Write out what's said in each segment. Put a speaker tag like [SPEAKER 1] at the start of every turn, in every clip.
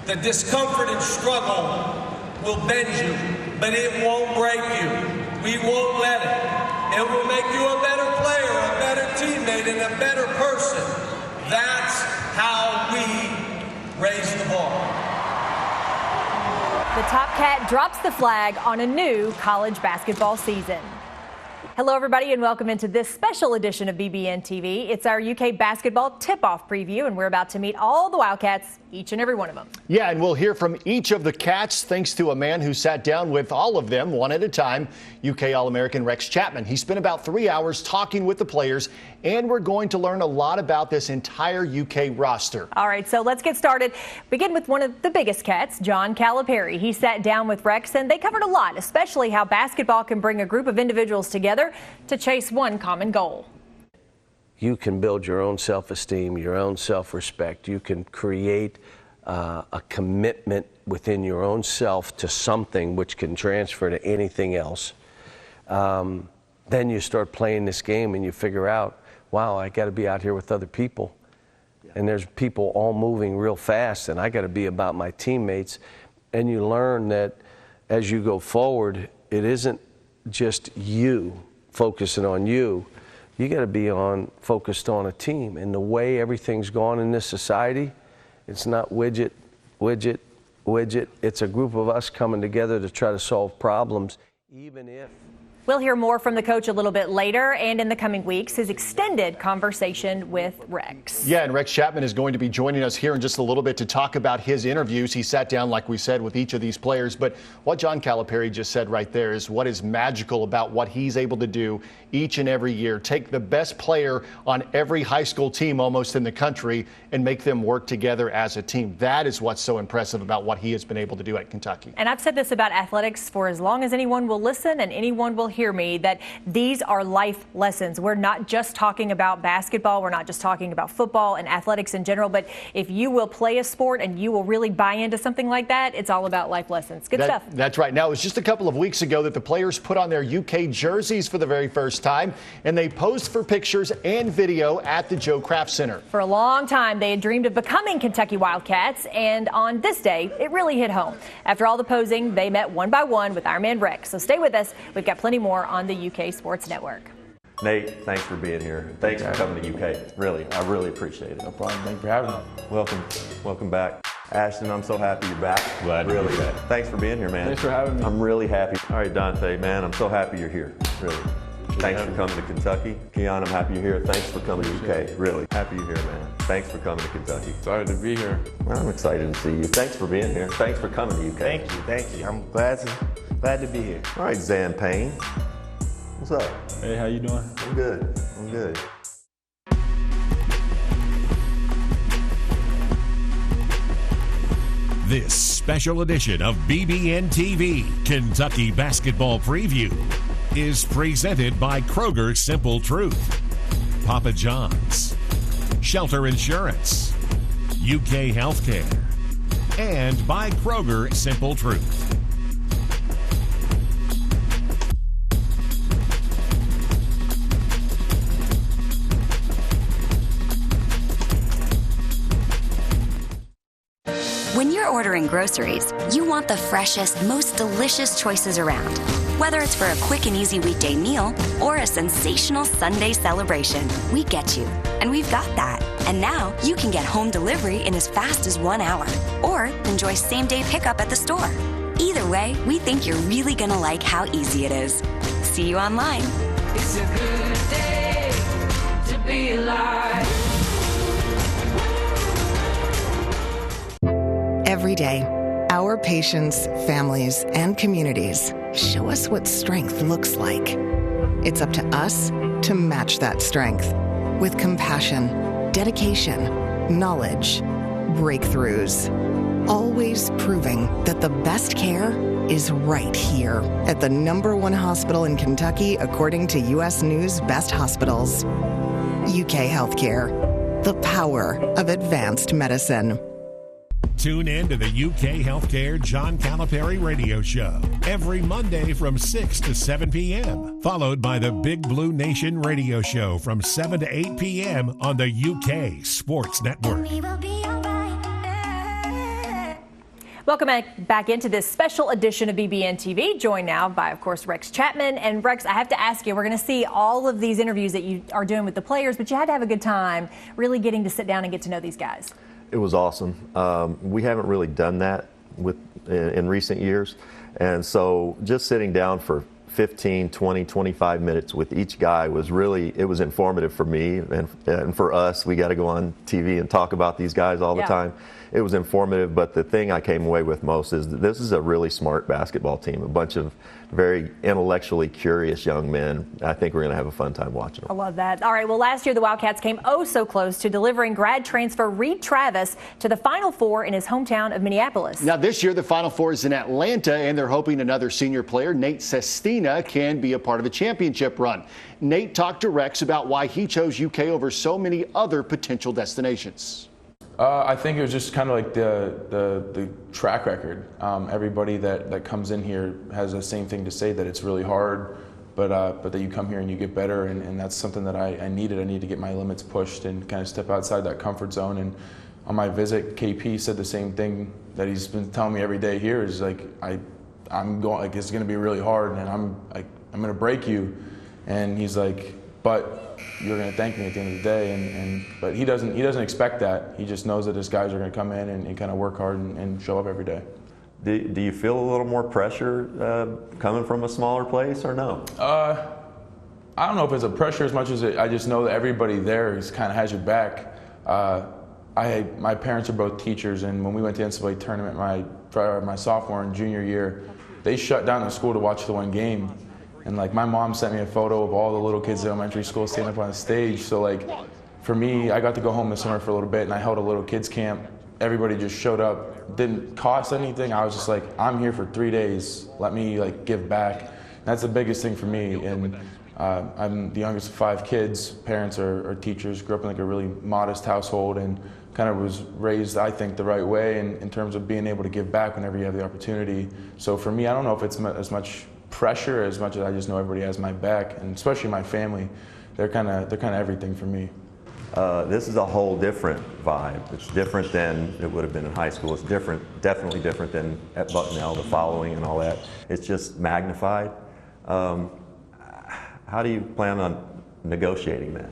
[SPEAKER 1] The discomfort and struggle will bend you, but it won't break you. We won't let it. It will make you a better player, a better teammate, and a better person. That's how we raise the bar.
[SPEAKER 2] The Top Cat drops the flag on a new college basketball season. Hello, everybody, and welcome into this special edition of BBN TV. It's our UK basketball tip-off preview, and we're about to meet all the Wildcats, each and every one of them.
[SPEAKER 3] Yeah, and we'll hear from each of the Cats thanks to a man who sat down with all of them one at a time, UK All-American Rex Chapman. He spent about 3 hours talking with the players, and we're going to learn a lot about this entire UK roster.
[SPEAKER 2] All right, so let's get started. Begin with one of the biggest Cats, John Calipari. He sat down with Rex, and they covered a lot, especially how basketball can bring a group of individuals together to chase one common goal.
[SPEAKER 4] You can build your own self-esteem, your own self-respect. You can create a commitment within your own self to something which can transfer to anything else. Then you start playing this game and you figure out, wow, I got to be out here with other people. And there's people all moving real fast, and I got to be about my teammates. And you learn that as you go forward, it isn't just you focusing on you. You got to be focused on a team. And the way everything's gone in this society, it's not widget. It's a group of us coming together to try to solve problems, even if.
[SPEAKER 2] We'll hear more from the coach a little bit later and in the coming weeks, his extended conversation with Rex.
[SPEAKER 3] Yeah, and Rex Chapman is going to be joining us here in just a little bit to talk about his interviews. He sat down, like we said, with each of these players. But what John Calipari just said right there is what is magical about what he's able to do each and every year. Take the best player on every high school team almost in the country and make them work together as a team. That is what's so impressive about what he has been able to do at Kentucky.
[SPEAKER 2] And I've said this about athletics for as long as anyone will listen and anyone will hear me, that these are life lessons. We're not just talking about basketball. We're not just talking about football and athletics in general. But if you will play a sport and you will really buy into something like that, it's all about life lessons. Good stuff.
[SPEAKER 3] That's right. Now, it was just a couple of weeks ago that the players put on their UK jerseys for the very first time, and they posed for pictures and video at the Joe Kraft Center.
[SPEAKER 2] For a long time, they had dreamed of becoming Kentucky Wildcats, and on this day, it really hit home. After all the posing, they met one by one with our man Rex. So stay with us. We've got plenty more on the UK Sports Network.
[SPEAKER 5] Nate, thanks for being here. Thanks for coming to UK. Really, I really appreciate it.
[SPEAKER 6] No problem. Thanks for having me.
[SPEAKER 5] Welcome back. Ashton, I'm so happy you're back.
[SPEAKER 6] Glad to be back.
[SPEAKER 5] Thanks for being here, man.
[SPEAKER 6] Thanks for having me.
[SPEAKER 5] I'm really happy. All right, Dante, man, I'm so happy you're here. Really. Thanks for coming to Kentucky. Keon, I'm happy you're here. Thanks for coming to UK. Really happy you're here, man. Thanks for coming to Kentucky.
[SPEAKER 6] Excited to be here.
[SPEAKER 5] I'm excited to see you. Thanks for being here. Thanks for coming to UK.
[SPEAKER 7] Thank you. I'm glad to be here.
[SPEAKER 5] All right, Zan Payne. What's up?
[SPEAKER 6] Hey, how you doing?
[SPEAKER 5] I'm good.
[SPEAKER 8] This special edition of BBN TV Kentucky Basketball Preview is presented by Kroger Simple Truth, Papa John's, Shelter Insurance, UK Healthcare, and by Kroger Simple Truth.
[SPEAKER 9] When you're ordering groceries, you want the freshest, most delicious choices around. Whether it's for a quick and easy weekday meal or a sensational Sunday celebration, we get you. And we've got that. And now you can get home delivery in as fast as 1 hour or enjoy same-day pickup at the store. Either way, we think you're really gonna like how easy it is. See you online.
[SPEAKER 10] It's a good day to be alive.
[SPEAKER 11] Every day, our patients, families, and communities show us what strength looks like. It's up to us to match that strength with compassion, dedication, knowledge, breakthroughs. Always proving that the best care is right here at the #1 hospital in Kentucky, according to U.S. News Best Hospitals. UK Healthcare, the power of advanced medicine.
[SPEAKER 8] Tune in to the UK Healthcare John Calipari radio show every Monday from 6 to 7 p.m., followed by the Big Blue Nation radio show from 7 to 8 p.m. on the UK Sports Network.
[SPEAKER 2] Welcome back into this special edition of BBN TV, joined now by, of course, Rex Chapman. And Rex, I have to ask you, we're going to see all of these interviews that you are doing with the players, but you had to have a good time really getting to sit down and get to know these guys.
[SPEAKER 5] It was awesome. We haven't really done that in recent years. And so just sitting down for 15, 20, 25 minutes with each guy was informative for me and for us. We got to go on TV and talk about these guys all the time. It was informative, but the thing I came away with most is that this is a really smart basketball team, a bunch of very intellectually curious young men. I think we're going to have a fun time watching them.
[SPEAKER 2] I love that. All right, well, last year the Wildcats came oh so close to delivering grad transfer Reed Travis to the Final Four in his hometown of Minneapolis.
[SPEAKER 3] Now this year the Final Four is in Atlanta, and they're hoping another senior player, Nate Sistina, can be a part of a championship run. Nate talked to Rex about why he chose UK over so many other potential destinations.
[SPEAKER 6] I think it was just kind of like the track record. Everybody that comes in here has the same thing to say, that it's really hard, but that you come here and you get better, and that's something that I needed. I need to get my limits pushed and kind of step outside that comfort zone. And on my visit, KP said the same thing that he's been telling me every day here, is like, I'm going, like, it's going to be really hard, and I'm going to break you. And he's like, but you're going to thank me at the end of the day. But he doesn't expect that. He just knows that his guys are going to come in and kind of work hard and show up every day.
[SPEAKER 5] Do you feel a little more pressure coming from a smaller place, or no?
[SPEAKER 6] I don't know if it's a pressure as much as I just know that everybody there kind of has your back. My parents are both teachers, and when we went to NCAA tournament my sophomore and junior year, they shut down the school to watch the one game. And like, my mom sent me a photo of all the little kids at elementary school standing up on the stage. So like, for me, I got to go home this summer for a little bit, and I held a little kids camp. Everybody just showed up. Didn't cost anything. I was just like, I'm here for 3 days. Let me like give back. That's the biggest thing for me. And I'm the youngest of 5 kids. Parents are teachers. Grew up in like a really modest household, and kind of was raised, I think, the right way in terms of being able to give back whenever you have the opportunity. So for me, I don't know if it's as much pressure as much as I just know everybody has my back, and especially my family. They're kind of everything for me.
[SPEAKER 5] This is a whole different vibe. It's different than it would have been in high school. It's different, definitely different than at Bucknell, the following and all that. It's just magnified. How do you plan on negotiating that?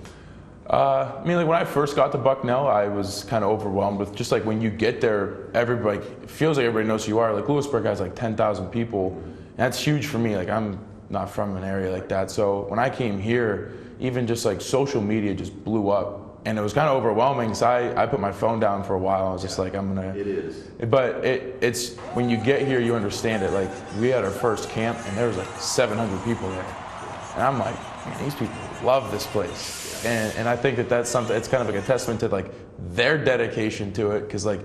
[SPEAKER 6] I mean, like, when I first got to Bucknell, I was kind of overwhelmed with just like, when you get there, everybody, it feels like everybody knows who you are. Like, Lewisburg has like 10,000 people. And that's huge for me. Like, I'm not from an area like that. So when I came here, even just like social media just blew up. And it was kind of overwhelming. So I put my phone down for a while. I was just like, I'm going to.
[SPEAKER 5] It is.
[SPEAKER 6] But it's, when you get here, you understand it. Like, we had our first camp, and there was like 700 people there. And I'm like, man, these people love this place. And I think that's something, it's kind of like a testament to like their dedication to it. Because like,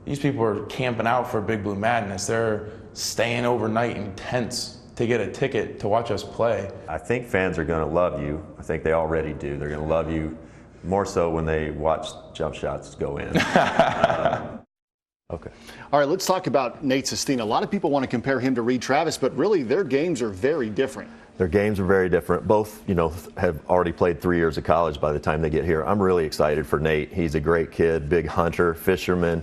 [SPEAKER 6] these people are camping out for Big Blue Madness. They're staying overnight in tents to get a ticket to watch us play.
[SPEAKER 5] I think fans are going to love you. I think they already do. They're going to love you more so when they watch jump shots go in. Okay.
[SPEAKER 3] All right, let's talk about Nate Sistina. A lot of people want to compare him to Reed Travis, but really their games are very different.
[SPEAKER 5] Their games are very different. Both, have already played 3 years of college by the time they get here. I'm really excited for Nate. He's a great kid, big hunter, fisherman,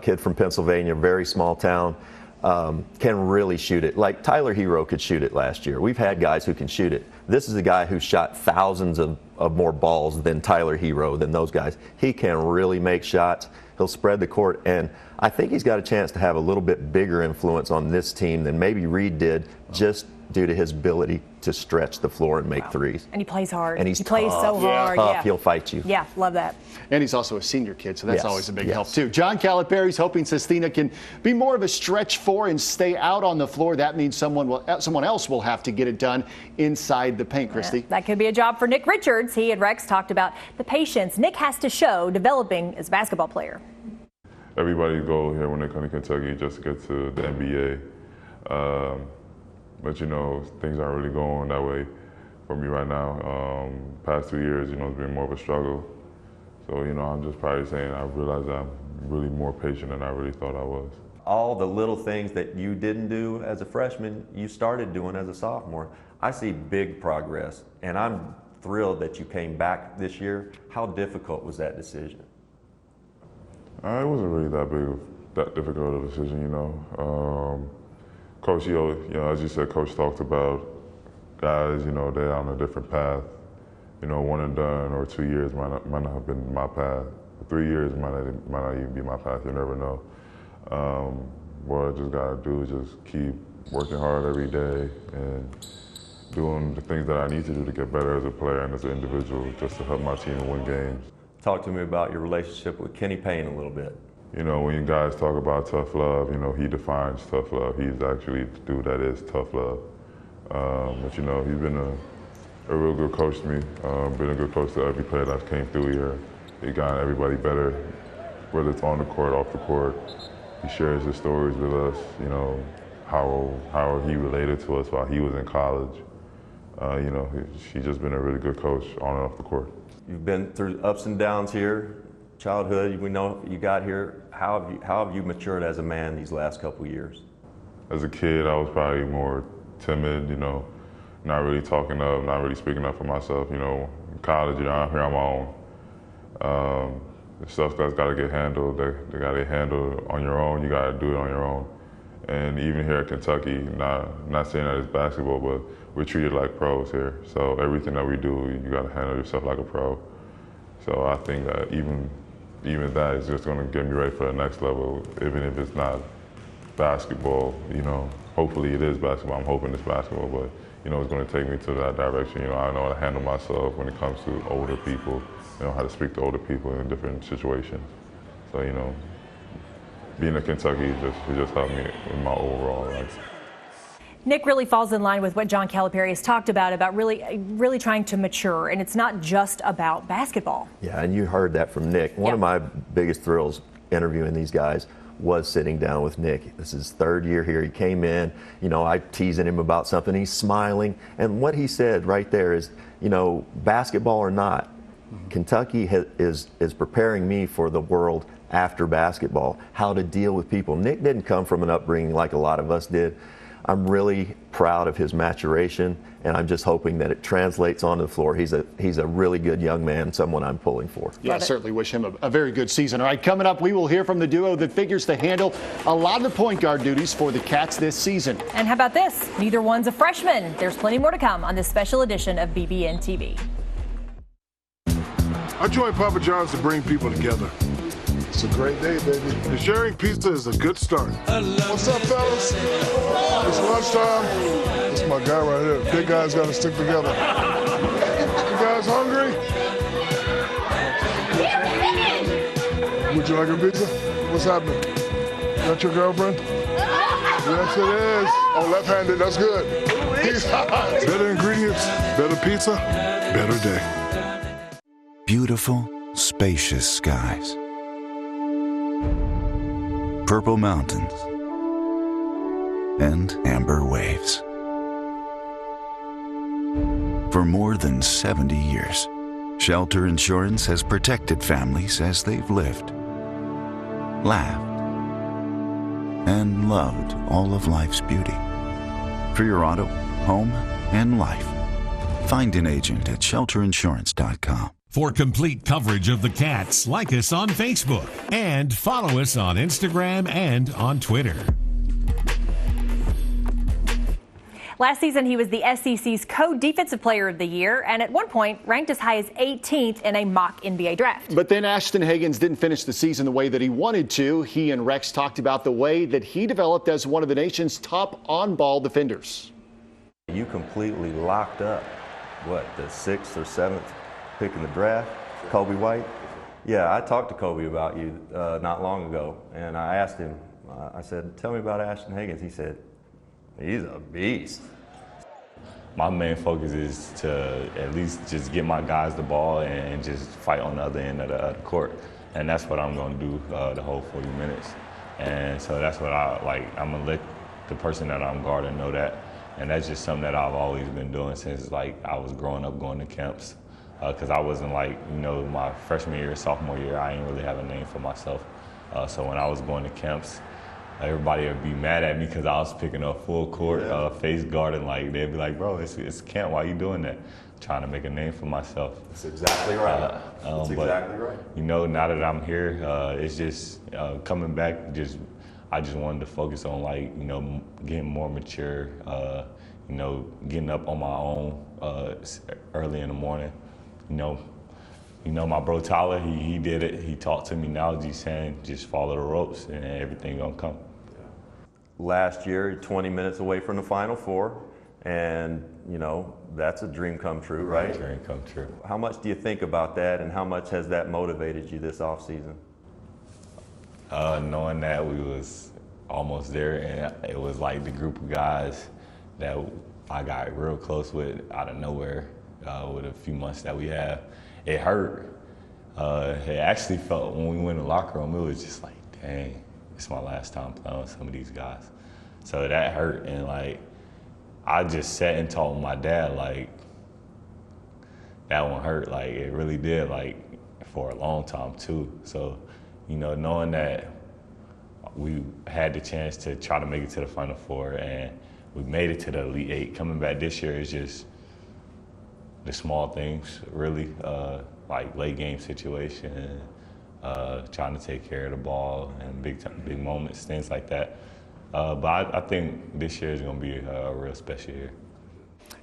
[SPEAKER 5] kid from Pennsylvania, very small town. Can really shoot it. Like Tyler Hero could shoot it last year. We've had guys who can shoot it. This is a guy who shot thousands of more balls than Tyler Hero, than those guys. He can really make shots. He'll spread the court, and I think he's got a chance to have a little bit bigger influence on this team than maybe Reed did, just due to his ability to stretch the floor and make threes.
[SPEAKER 2] And he plays hard.
[SPEAKER 5] And he
[SPEAKER 2] plays so hard.
[SPEAKER 5] Tough.
[SPEAKER 2] Yeah.
[SPEAKER 5] He'll fight you.
[SPEAKER 2] Yeah, love that.
[SPEAKER 3] And he's also a senior kid, so that's always a big help too. John Calipari's hoping Sistina can be more of a stretch 4 and stay out on the floor. That means someone else will have to get it done inside the paint, Christy.
[SPEAKER 2] Yeah, that could be a job for Nick Richards. He and Rex talked about the patience Nick has to show developing as a basketball player.
[SPEAKER 12] Everybody go here when they come to Kentucky just to get to the NBA. But things aren't really going that way for me right now. Past 2 years, it's been more of a struggle. So, I'm just probably saying I realize I'm really more patient than I really thought I was.
[SPEAKER 5] All the little things that you didn't do as a freshman, you started doing as a sophomore. I see big progress, and I'm thrilled that you came back this year. How difficult was that decision?
[SPEAKER 12] It wasn't really that big that difficult of a decision, you know. Coach, you know, as you said, Coach talked about guys, you know, they're on a different path. You know, 1 and done or 2 years might not have been my path. 3 years might not even be my path. You never know. What I just gotta do is just keep working hard every day and doing the things that I need to do to get better as a player and as an individual, just to help my team win games.
[SPEAKER 5] Talk to me about your relationship with Kenny Payne a little bit.
[SPEAKER 12] You know, when you guys talk about tough love, you know, he defines tough love. He's actually the dude that is tough love. But you know, he's been a real good coach to me. Been a good coach to every player that came through here. He got everybody better, whether it's on the court, off the court. He shares his stories with us, you know, how he related to us while he was in college. You know, he's just been a really good coach on and off the court.
[SPEAKER 5] You've been through ups and downs here, childhood, we know you got here. How have you matured as a man these last couple of years?
[SPEAKER 12] As a kid, I was probably more timid, you know, not really talking up, not really speaking up for myself. You know, in college, you know, I'm here on my own. The stuff that's got to get handled, they got to get handled on your own. You got to do it on your own. And even here at Kentucky, not saying that it's basketball, but we're treated like pros here. So everything that we do, you got to handle yourself like a pro. So I think that even that is just going to get me ready for the next level, even if it's not basketball. You know, hopefully it is basketball. I'm hoping it's basketball, but you know, it's going to take me to that direction. You know, I know how to handle myself when it comes to older people. You know, how to speak to older people in different situations. So, you know, being in Kentucky, it just helped me in my overall life.
[SPEAKER 2] Nick really falls in line with what John Calipari has talked about really trying to mature, and it's not just about basketball.
[SPEAKER 5] Yeah, and you heard that from Nick. One of my biggest thrills interviewing these guys was sitting down with Nick. This is his 3rd year here. He came in, you know, I teasing him about something. He's smiling, and what he said right there is, you know, basketball or not, Kentucky is preparing me for the world after basketball, how to deal with people. Nick didn't come from an upbringing like a lot of us did. I'm really proud of his maturation, and I'm just hoping that it translates onto the floor. He's a really good young man, someone I'm pulling for.
[SPEAKER 3] Yeah, I certainly wish him a very good season. All right, coming up, we will hear from the duo that figures to handle a lot of the point guard duties for the Cats this season.
[SPEAKER 2] And how about this? Neither one's a freshman. There's plenty more to come on this special edition of BBN TV.
[SPEAKER 13] I joined Papa John's to bring people together. It's a great day, baby. And sharing pizza is a good start. What's up, fellas? It's lunchtime. That's my guy right here. Big guys got to stick together. You guys hungry? Would you like a pizza? What's happening? That your girlfriend? Yes, it is. Oh, left-handed. That's good. Better ingredients, better pizza, better day.
[SPEAKER 14] Beautiful, spacious skies. Purple mountains and amber waves. For more than 70 years, Shelter Insurance has protected families as they've lived, laughed, and loved all of life's beauty. For your auto, home, and life, find an agent at shelterinsurance.com.
[SPEAKER 8] For complete coverage of the Cats, like us on Facebook and follow us on Instagram and on Twitter.
[SPEAKER 2] Last season, he was the SEC's co-defensive player of the year and at one point ranked as high as 18th in a mock NBA draft.
[SPEAKER 3] But then Ashton Higgins didn't finish the season the way that he wanted to. He and Rex talked about the way that he developed as one of the nation's top on-ball defenders.
[SPEAKER 5] You completely locked up, what, the 6th or 7th pick in the draft, Kobe White? Yeah, I talked to Kobe about you not long ago, and I asked him, I said, tell me about Ashton Higgins. He said, he's a beast.
[SPEAKER 15] My main focus is to at least just get my guys the ball and just fight on the other end of the court. And that's what I'm going to do the whole 40 minutes. And so that's what I'm going to let the person that I'm guarding know that. And that's just something that I've always been doing since I was growing up going to camps. Because I wasn't my freshman year, sophomore year, I didn't really have a name for myself. So when I was going to camps, everybody would be mad at me because I was picking up full court, face guarding. They'd be like, bro, it's camp, why are you doing that? trying to make a name for myself.
[SPEAKER 5] That's exactly right. That's exactly right.
[SPEAKER 15] You know, now that I'm here, it's just coming back. I just wanted to focus on, like, you know, getting more mature. You know, getting up on my own early in the morning. You know, my bro Tyler, he did it. He taught to me now. He's saying just follow the ropes and everything gonna come.
[SPEAKER 5] Last year, 20 minutes away from the Final Four, and you know that's a dream come true, right?
[SPEAKER 15] Dream come true.
[SPEAKER 5] How much do you think about that, and how much has that motivated you this offseason?
[SPEAKER 15] Knowing that we was almost there, and it was like the group of guys that I got real close with out of nowhere with a few months that we have. It hurt. It actually felt when we went in the locker room, it was just like, dang, it's my last time playing with some of these guys. So that hurt, and like, I just sat and talked with my dad, like, that one hurt, like, it really did, like, for a long time too. So, you know, knowing that we had the chance to try to make it to the Final Four and we made it to the Elite Eight, coming back this year is just the small things, really, like late game situation, trying to take care of the ball and big moments, things like that. But I think this year is going to be a real special year.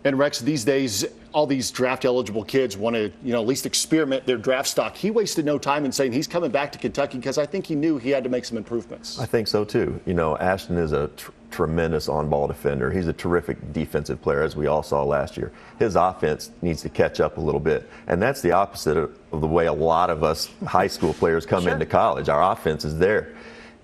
[SPEAKER 3] And Rex, these days, all these draft-eligible kids want to, you know, at least experiment their draft stock. He wasted no time in saying he's coming back to Kentucky because I think he knew he had to make some improvements.
[SPEAKER 5] I think so too. You know, Ashton is a tremendous on-ball defender. He's a terrific defensive player, as we all saw last year. His offense needs to catch up a little bit, and that's the opposite of the way a lot of us high school players come into college. Our offense is there.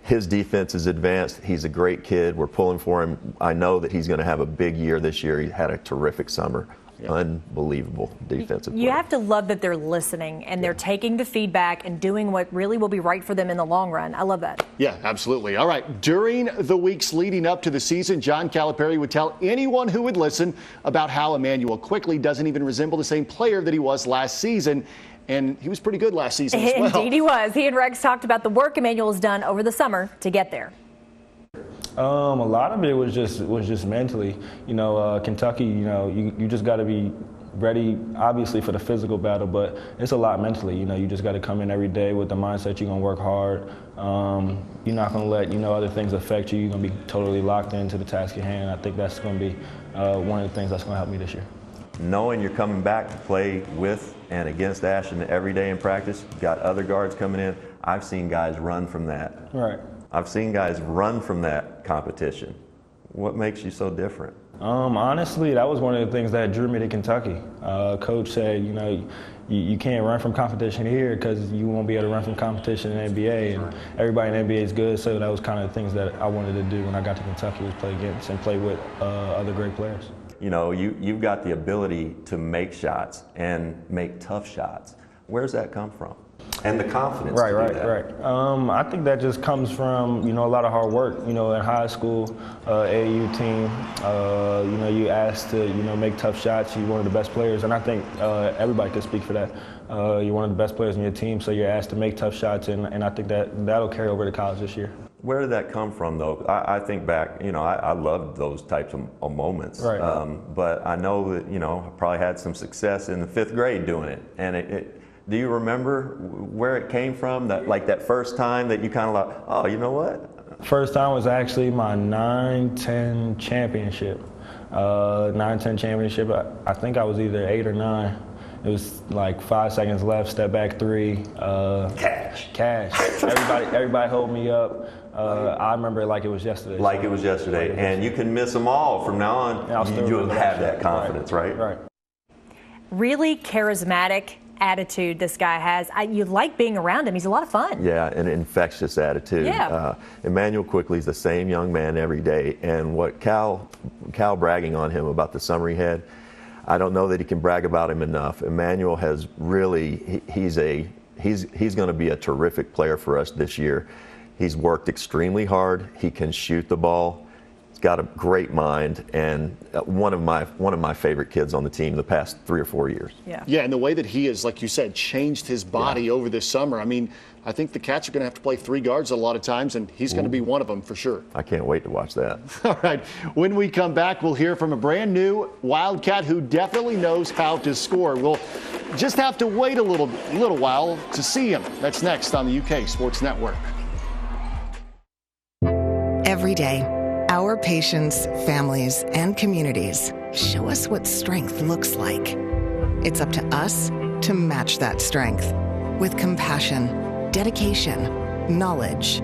[SPEAKER 5] His defense is advanced. He's a great kid. We're pulling for him. I know that he's going to have a big year this year. He had a terrific summer. Unbelievable defensive
[SPEAKER 2] You
[SPEAKER 5] player.
[SPEAKER 2] have to love that they're listening and they're taking the feedback and doing what really will be right for them in the long run. I love that.
[SPEAKER 3] Yeah, absolutely. All right. During the weeks leading up to the season, John Calipari would tell anyone who would listen about how Emmanuel quickly doesn't even resemble the same player that he was last season. And he was pretty good last season as well.
[SPEAKER 2] Indeed he was. He and Rex talked about the work Emmanuel has done over the summer to get there.
[SPEAKER 16] A lot of it was just mentally. You know, Kentucky, you know, you just got to be ready, obviously, for the physical battle, but it's a lot mentally. You know, you just got to come in every day with the mindset you're going to work hard. You're not going to let, you know, other things affect you. You're going to be totally locked into the task at hand. I think that's going to be one of the things that's going to help me this year.
[SPEAKER 5] Knowing you're coming back to play with and against Ashton every day in practice, you've got other guards coming in. I've seen guys run from that.
[SPEAKER 16] Right.
[SPEAKER 5] I've seen guys run from that competition. What makes you so different?
[SPEAKER 16] Honestly, that was one of the things that drew me to Kentucky. Coach said, you know, you can't run from competition here because you won't be able to run from competition in the NBA, and everybody in the NBA is good, so that was kind of the things that I wanted to do when I got to Kentucky, was play against and play with other great players.
[SPEAKER 5] You know, you've got the ability to make shots and make tough shots. Where's that come from? And the confidence to do that.
[SPEAKER 16] Right. I think that just comes from, you know, a lot of hard work. You know, in high school, AAU team, you know, you asked to, you know, make tough shots. You're one of the best players, and I think everybody could speak for that. You're one of the best players in your team, so you're asked to make tough shots, and I think that'll carry over to college this year.
[SPEAKER 5] Where did that come from, though? I think back, you know, I loved those types of moments.
[SPEAKER 16] Right.
[SPEAKER 5] But I know that, you know, I probably had some success in the 5th grade doing it. And do you remember where it came from? That first time that you kind of like, oh, you know what?
[SPEAKER 16] First time was actually my 9-10 championship. 9-10 championship. I think I was either 8 or 9. It was like 5 seconds left, step back 3. Cash. Everybody hold me up. I remember it like it was yesterday.
[SPEAKER 5] Like it was yesterday. And you can miss them all from now on. You'll have that confidence, right?
[SPEAKER 16] Right.
[SPEAKER 2] Really charismatic attitude this guy has. You like being around him. He's a lot of fun.
[SPEAKER 5] Yeah, an infectious attitude.
[SPEAKER 2] Yeah.
[SPEAKER 5] Emmanuel quickly's the same young man every day. And what Cal bragging on him about the summer he had, I don't know that he can brag about him enough. Emmanuel has really, he's going to be a terrific player for us this year. He's worked extremely hard. He can shoot the ball. He's got a great mind, and one of my favorite kids on the team the past 3 or 4 years.
[SPEAKER 3] Yeah, and the way that he has, like you said, changed his body over this summer. I mean, I think the Cats are going to have to play 3 guards a lot of times, and he's going to be one of them for sure.
[SPEAKER 5] I can't wait to watch that.
[SPEAKER 3] All right, when we come back, we'll hear from a brand new Wildcat who definitely knows how to score. We'll just have to wait a little while to see him. That's next on the UK Sports Network.
[SPEAKER 11] Every day, our patients, families, and communities show us what strength looks like. It's up to us to match that strength with compassion, dedication, knowledge,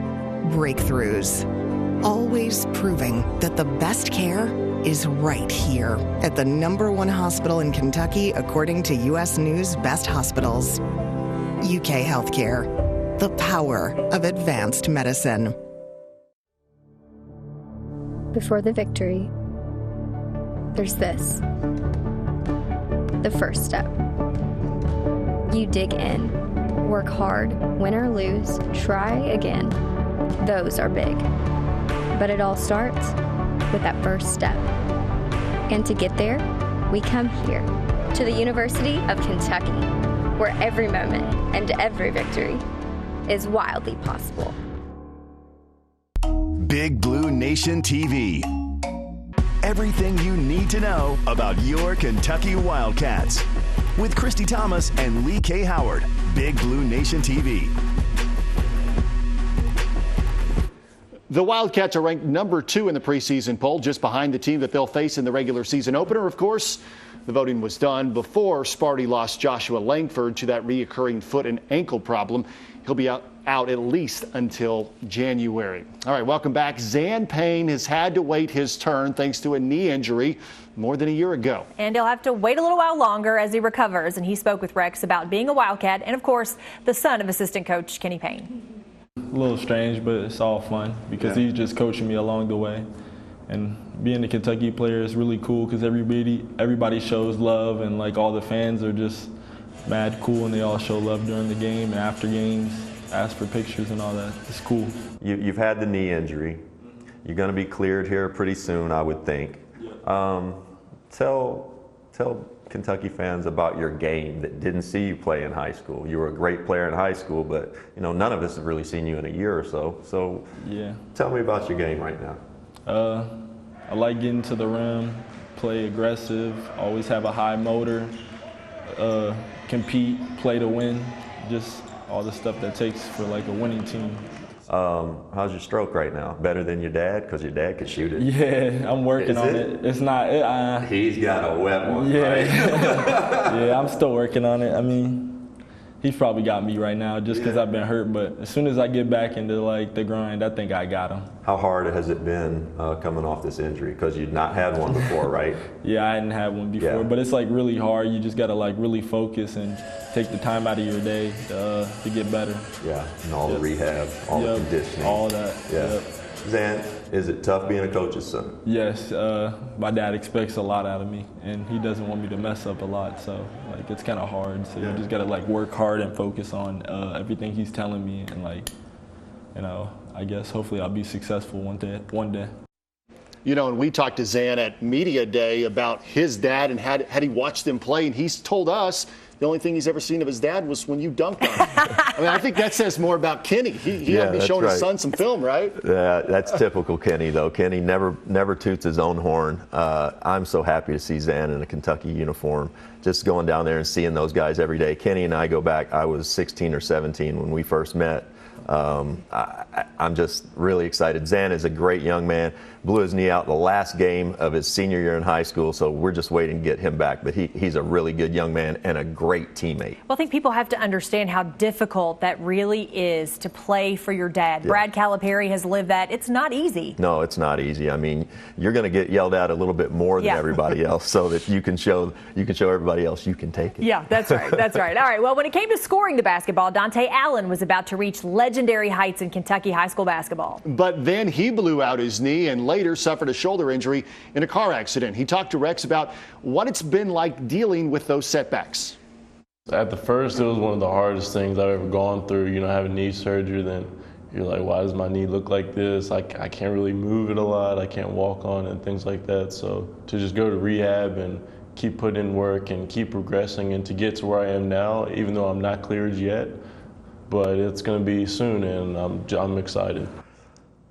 [SPEAKER 11] breakthroughs. Always proving that the best care is right here at the #1 hospital in Kentucky, according to U.S. News Best Hospitals. UK Healthcare, the power of advanced medicine.
[SPEAKER 17] Before the victory, there's this. The first step. You dig in, work hard, win or lose, try again. Those are big. But it all starts with that first step. And to get there, we come here to the University of Kentucky, where every moment and every victory is wildly possible.
[SPEAKER 18] Big Blue Nation TV. Everything you need to know about your Kentucky Wildcats. With Christy Thomas and Lee K. Howard. Big Blue Nation TV.
[SPEAKER 3] The Wildcats are ranked #2 in the preseason poll, just behind the team that they'll face in the regular season opener. Of course, the voting was done before Sparty lost Joshua Langford to that reoccurring foot and ankle problem. He'll be out at least until January. All right, welcome back. Zan Payne has had to wait his turn thanks to a knee injury more than a year ago.
[SPEAKER 2] And he'll have to wait a little while longer as he recovers. And he spoke with Rex about being a Wildcat and, of course, the son of assistant coach Kenny Payne.
[SPEAKER 16] A little strange, but it's all fun because he's just coaching me along the way. And being a Kentucky player is really cool because everybody shows love, and like all the fans are just mad cool, and they all show love during the game and after games, ask for pictures and all that. It's cool.
[SPEAKER 5] You've had the knee injury. You're going to be cleared here pretty soon, I would think. Tell Kentucky fans about your game that didn't see you play in high school. You were a great player in high school, but none of us have really seen you in a year or so. So tell me about your game right now.
[SPEAKER 16] I like getting to the rim, play aggressive, always have a high motor, compete, play to win, just all the stuff that takes for like a winning team.
[SPEAKER 5] How's your stroke right now? Better than your dad? Because your dad could shoot it.
[SPEAKER 16] Yeah, I'm working on it. It's not.
[SPEAKER 5] He's got a wet one.
[SPEAKER 16] Yeah,
[SPEAKER 5] right?
[SPEAKER 16] yeah, I'm still working on it. I mean, he's probably got me right now just because I've been hurt. But as soon as I get back into like the grind, I think I got him.
[SPEAKER 5] How hard has it been coming off this injury? Because you'd not had one before, right?
[SPEAKER 16] Yeah, I hadn't had one before, but it's like really hard. You just gotta like really focus and take the time out of your day to get better.
[SPEAKER 5] Yeah, and all the rehab, all the conditioning.
[SPEAKER 16] All that.
[SPEAKER 5] Yeah. Zan, is it tough being a coach's son?
[SPEAKER 16] Yes, my dad expects a lot out of me, and he doesn't want me to mess up a lot, so like it's kind of hard. So you just gotta like work hard and focus on everything he's telling me, and like, I guess hopefully I'll be successful one day.
[SPEAKER 3] And we talked to Zan at Media Day about his dad and had he watched him play, and he's told us the only thing he's ever seen of his dad was when you dunked on him. I mean, I think that says more about Kenny. He had to be showing his son some film, right?
[SPEAKER 5] Yeah, that's typical Kenny, though. Kenny never toots his own horn. I'm so happy to see Zan in a Kentucky uniform, just going down there and seeing those guys every day. Kenny and I go back, I was 16 or 17 when we first met. I'm just really excited. Zan is a great young man. Blew his knee out the last game of his senior year in high school, so we're just waiting to get him back. But he's a really good young man and a great teammate.
[SPEAKER 2] Well, I think people have to understand how difficult that really is to play for your dad. Yeah. Brad Calipari has lived that. It's not easy.
[SPEAKER 5] No, it's not easy. I mean, you're going to get yelled at a little bit more than everybody else, so that you can show everybody else you can take it.
[SPEAKER 2] Yeah, that's right. That's right. All right. Well, when it came to scoring the basketball, Dante Allen was about to reach legendary heights in Kentucky high school basketball.
[SPEAKER 3] But then he blew out his knee and later suffered a shoulder injury in a car accident. He talked to Rex about what it's been like dealing with those setbacks.
[SPEAKER 19] At the first, it was one of the hardest things I've ever gone through, having knee surgery, then, you're like, why does my knee look like this? I can't really move it a lot. I can't walk on it and things like that. So to just go to rehab and keep putting in work and keep progressing and to get to where I am now, even though I'm not cleared yet, but it's going to be soon, and I'm excited.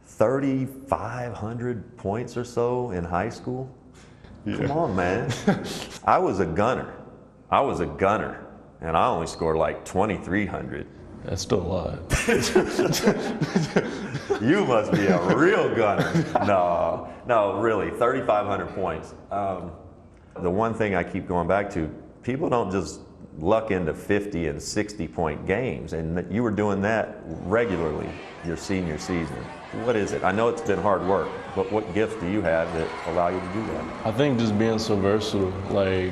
[SPEAKER 5] 3,500 points or so in high school?
[SPEAKER 19] Yeah.
[SPEAKER 5] Come on, man. I was a gunner, and I only scored like 2,300.
[SPEAKER 19] That's still a lot.
[SPEAKER 5] You must be a real gunner. No, really, 3,500 points. The one thing I keep going back to, people don't just luck into 50 and 60-point games, and you were doing that regularly your senior season. What is it? I know it's been hard work, but what gifts do you have that allow you to do that?
[SPEAKER 19] I think just being so versatile. Like,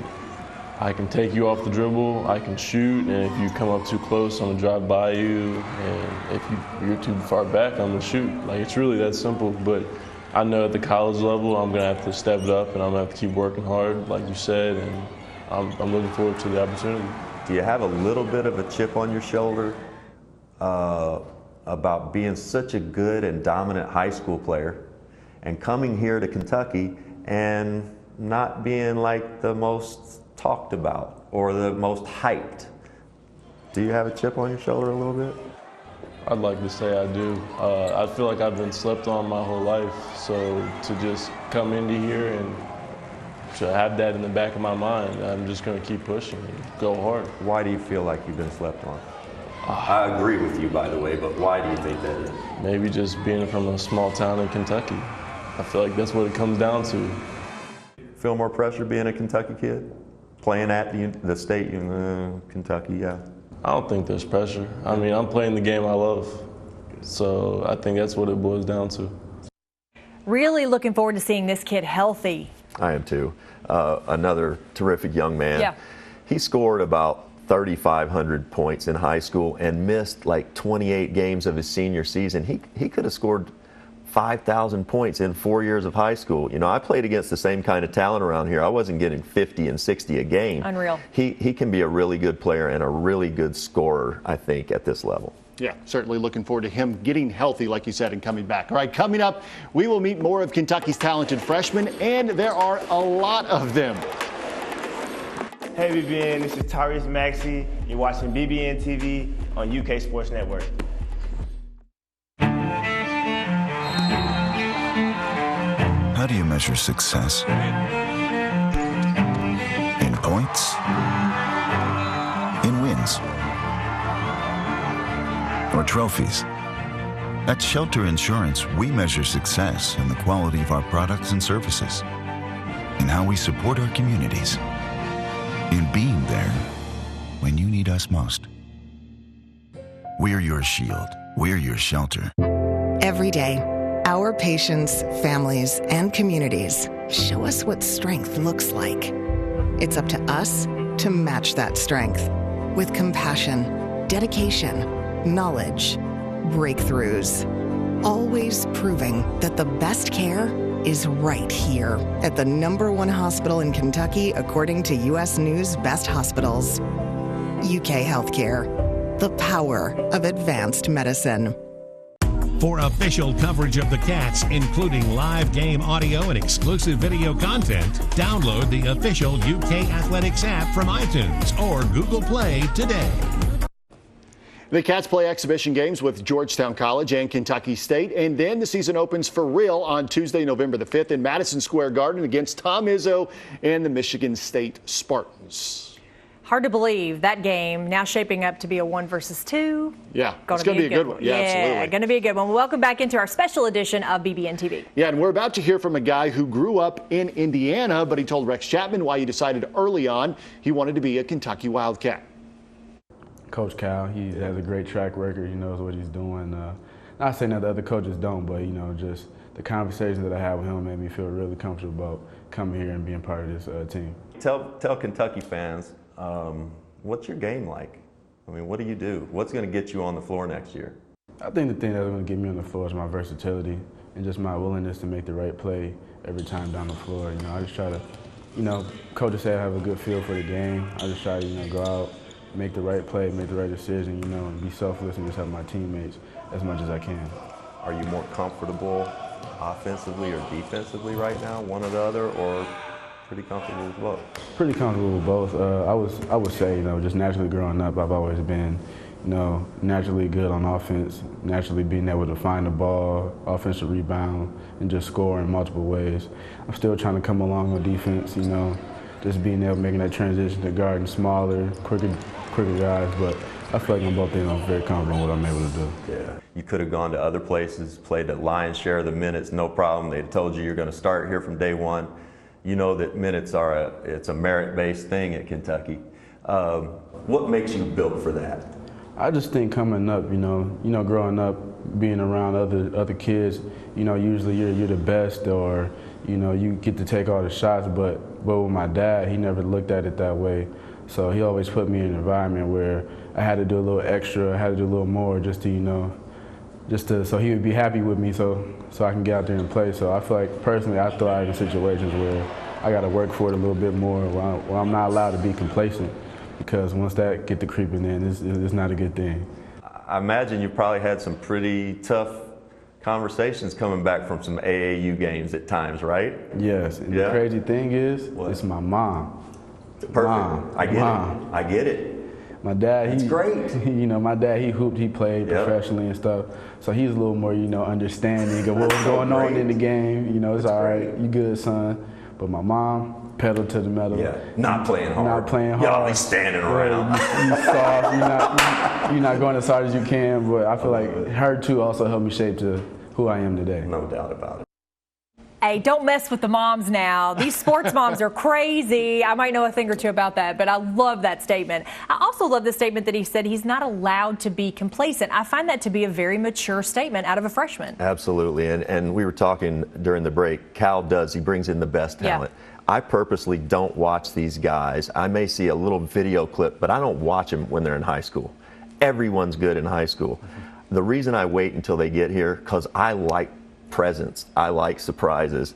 [SPEAKER 19] I can take you off the dribble, I can shoot, and if you come up too close, I'm gonna drive by you, and if you're too far back, I'm gonna shoot. Like, it's really that simple, but I know at the college level, I'm gonna have to step it up, and I'm gonna have to keep working hard, like you said, and I'm looking forward to the opportunity.
[SPEAKER 5] Do you have a little bit of a chip on your shoulder about being such a good and dominant high school player and coming here to Kentucky and not being like the most talked about or the most hyped? Do you have a chip on your shoulder a little bit?
[SPEAKER 19] I'd like to say I do. I feel like I've been slept on my whole life, so to just come into here and to have that in the back of my mind, I'm just going to keep pushing and go hard.
[SPEAKER 5] Why do you feel like you've been slept on? I agree with you, by the way, but why do you think that is?
[SPEAKER 19] Maybe just being from a small town in Kentucky. I feel like that's what it comes down to.
[SPEAKER 5] Feel more pressure being a Kentucky kid? Playing at the state, Kentucky, yeah.
[SPEAKER 19] I don't think there's pressure. I mean, I'm playing the game I love. So I think that's what it boils down to.
[SPEAKER 2] Really looking forward to seeing this kid healthy.
[SPEAKER 5] I am too. Another terrific young man.
[SPEAKER 2] Yeah.
[SPEAKER 5] He scored about 3,500 points in high school and missed like 28 games of his senior season. He could have scored 5,000 points in 4 years of high school. You know, I played against the same kind of talent around here. I wasn't getting 50 and 60 a game.
[SPEAKER 2] Unreal.
[SPEAKER 5] He can be a really good player and a really good scorer, I think, at this level.
[SPEAKER 3] Yeah, certainly looking forward to him getting healthy, like you said, and coming back. All right, coming up, we will meet more of Kentucky's talented freshmen, and there are a lot of them.
[SPEAKER 7] Hey, BBN, this is Tyrese Maxey. You're watching BBN TV on UK Sports Network.
[SPEAKER 14] How do you measure success? In points? In wins? Or trophies? At Shelter Insurance, we measure success in the quality of our products and services, in how we support our communities, in being there when you need us most. We're your shield. We're your shelter.
[SPEAKER 11] Every day, our patients, families, and communities show us what strength looks like. It's up to us to match that strength with compassion, dedication, knowledge, breakthroughs, always proving that the best care is right here at the #1 hospital in Kentucky, according to U.S. News Best Hospitals. UK Healthcare, the power of advanced medicine.
[SPEAKER 8] For official coverage of the Cats, including live game audio and exclusive video content, download the official UK Athletics app from iTunes or Google Play today.
[SPEAKER 3] The Cats play exhibition games with Georgetown College and Kentucky State, and then the season opens for real on Tuesday, November the 5th in Madison Square Garden against Tom Izzo and the Michigan State Spartans.
[SPEAKER 2] Hard to believe that game now shaping up to be a 1 versus 2.
[SPEAKER 3] Yeah, it's going to be a good one. Yeah, absolutely.
[SPEAKER 2] Going to be a good one. Welcome back into our special edition of BBN TV.
[SPEAKER 3] Yeah, and we're about to hear from a guy who grew up in Indiana, but he told Rex Chapman why he decided early on he wanted to be a Kentucky Wildcat.
[SPEAKER 16] Coach Cal, he has a great track record. He knows what he's doing. Not saying that the other coaches don't, but, you know, just the conversations that I had with him made me feel really comfortable about coming here and being part of this team.
[SPEAKER 5] Tell Kentucky fans, what's your game like? I mean, what do you do? What's going to get you on the floor next year?
[SPEAKER 16] I think the thing that's going to get me on the floor is my versatility and just my willingness to make the right play every time down the floor. You know, I just try to, you know, coaches say I have a good feel for the game. I just try to, you know, go out, make the right play, make the right decision, you know, and be selfless and just help my teammates. as much as I can.
[SPEAKER 5] Are you more comfortable offensively or defensively right now, one or the other, or pretty comfortable with both?
[SPEAKER 16] Pretty comfortable with both. I would say, just naturally growing up, I've always been, naturally good on offense, naturally being able to find the ball, offensive rebound, and just score in multiple ways. I'm still trying to come along on defense, just being able to making that transition to guarding smaller, quicker guys, but I feel like on both ends I'm very confident in what I'm able to do.
[SPEAKER 5] Yeah. You could have gone to other places, played the lion's share of the minutes, no problem. They told you you're going to start here from day one. You know that minutes it's a merit-based thing at Kentucky. What makes you built for that?
[SPEAKER 16] I just think coming up, growing up, being around other kids, usually you're the best, or you get to take all the shots. But with my dad, he never looked at it that way. So he always put me in an environment where I had to do a little extra, I had to do a little more, just to so he would be happy with me, so I can get out there and play. So I feel like personally, I thrive in situations where I got to work for it a little bit more, where I'm not allowed to be complacent, because once that get to creeping in, it's not a good thing.
[SPEAKER 5] I imagine you probably had some pretty tough conversations coming back from some AAU games at times, right?
[SPEAKER 16] Yes, and the crazy thing is, it's my mom.
[SPEAKER 5] Perfect. I get it.
[SPEAKER 16] My dad,
[SPEAKER 5] That's great.
[SPEAKER 16] My dad, he hooped, he played professionally and stuff. So he's a little more, understanding of what was going on in the game. It's all right, you good, son. But my mom, pedal to the metal.
[SPEAKER 5] Yeah, not playing hard.
[SPEAKER 16] Not playing hard.
[SPEAKER 5] Y'all be standing around.
[SPEAKER 16] You soft, you're not going as hard as you can, but I feel like her too also helped me shape to who I am today.
[SPEAKER 5] No doubt about it.
[SPEAKER 2] Hey, don't mess with the moms now. These sports moms are crazy. I might know a thing or two about that, but I love that statement. I also love the statement that he said he's not allowed to be complacent. I find that to be a very mature statement out of a freshman.
[SPEAKER 5] Absolutely, and we were talking during the break. Cal he brings in the best talent. Yeah. I purposely don't watch these guys. I may see a little video clip, but I don't watch them when they're in high school. Everyone's good in high school. The reason I wait until they get here, because I like presence. I like surprises.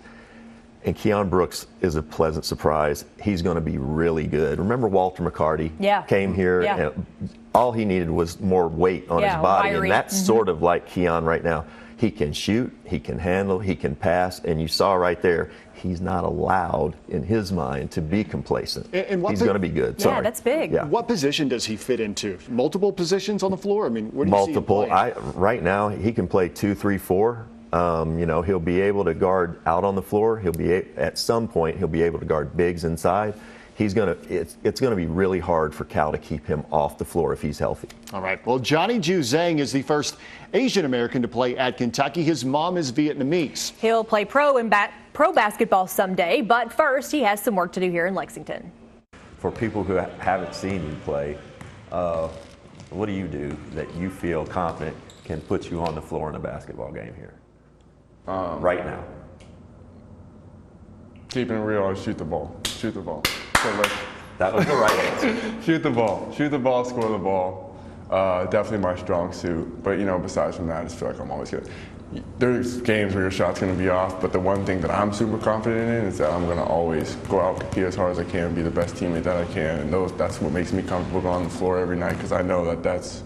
[SPEAKER 5] And Keon Brooks is a pleasant surprise. He's going to be really good. Remember Walter McCarty came here, and all he needed was more weight on his body, and that's sort of like Keon right now. He can shoot, he can handle, he can pass, and you saw right there, he's not allowed in his mind to be complacent. And he's going to be good.
[SPEAKER 2] Yeah, that's big.
[SPEAKER 3] Yeah. What position does he fit into? Multiple positions on the floor? I mean, where do you see him playing?
[SPEAKER 5] Right now, he can play 2, 3, 4. He'll be able to guard out on the floor. At some point, he'll be able to guard bigs inside. It's gonna be really hard for Cal to keep him off the floor if he's healthy.
[SPEAKER 3] All right. Well, Johnny Ju Zhang is the first Asian American to play at Kentucky. His mom is Vietnamese.
[SPEAKER 2] He'll play pro basketball someday, but first he has some work to do here in Lexington.
[SPEAKER 5] For people who haven't seen you play, what do you do that you feel confident can put you on the floor in a basketball game here? Right now.
[SPEAKER 12] Keeping it real, I shoot the ball. Shoot the ball. So
[SPEAKER 5] that was the right answer.
[SPEAKER 12] Shoot the ball. Shoot the ball, score the ball. Definitely my strong suit. But, besides from that, I just feel like I'm always good. There's games where your shot's going to be off, but the one thing that I'm super confident in is that I'm going to always go out, compete as hard as I can, be the best teammate that I can. And that's what makes me comfortable going on the floor every night, because I know that that's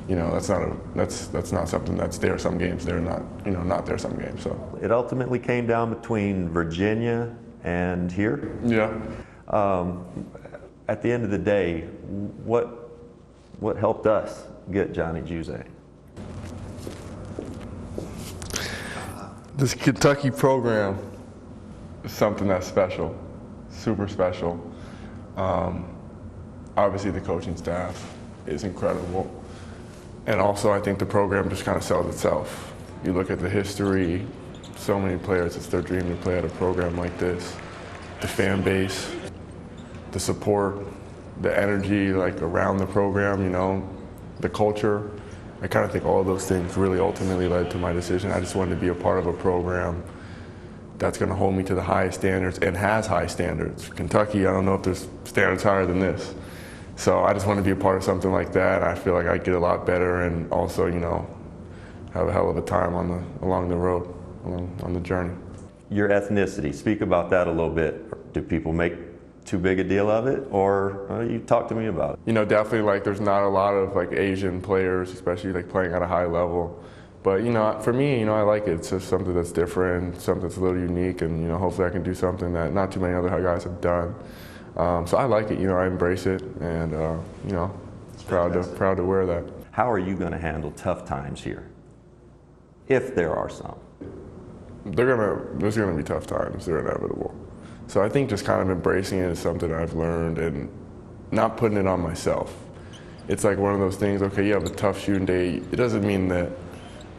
[SPEAKER 12] not something that's there some games. They're not, not there some games. So
[SPEAKER 5] it ultimately came down between Virginia and here.
[SPEAKER 12] Yeah.
[SPEAKER 5] At the end of the day, what helped us get Johnny Ju Zhang?
[SPEAKER 12] This Kentucky program is something that's special, super special. Obviously, the coaching staff is incredible. And also, I think the program just kind of sells itself. You look at the history, so many players, it's their dream to play at a program like this. The fan base, the support, the energy around the program, the culture. I kind of think all of those things really ultimately led to my decision. I just wanted to be a part of a program that's going to hold me to the highest standards and has high standards. Kentucky, I don't know if there's standards higher than this. So I just want to be a part of something like that. I feel like I get a lot better and also, have a hell of a time along the road, on the journey.
[SPEAKER 5] Your ethnicity, speak about that a little bit. Do people make too big a deal of it, or you talk to me about it?
[SPEAKER 6] You know, definitely like there's not a lot of like Asian players, especially like playing at a high level. But you know, for me, you know, I like it. It's just something that's different, something that's a little unique, and you know, hopefully I can do something that not too many other guys have done. So I like it. You know, I embrace it, and you know, proud to wear that.
[SPEAKER 5] How are you going to handle tough times here, if there are some?
[SPEAKER 6] There's gonna be tough times. They're inevitable. So I think just kind of embracing it is something I've learned, and not putting it on myself. It's like one of those things. Okay, you have a tough shooting day. It doesn't mean that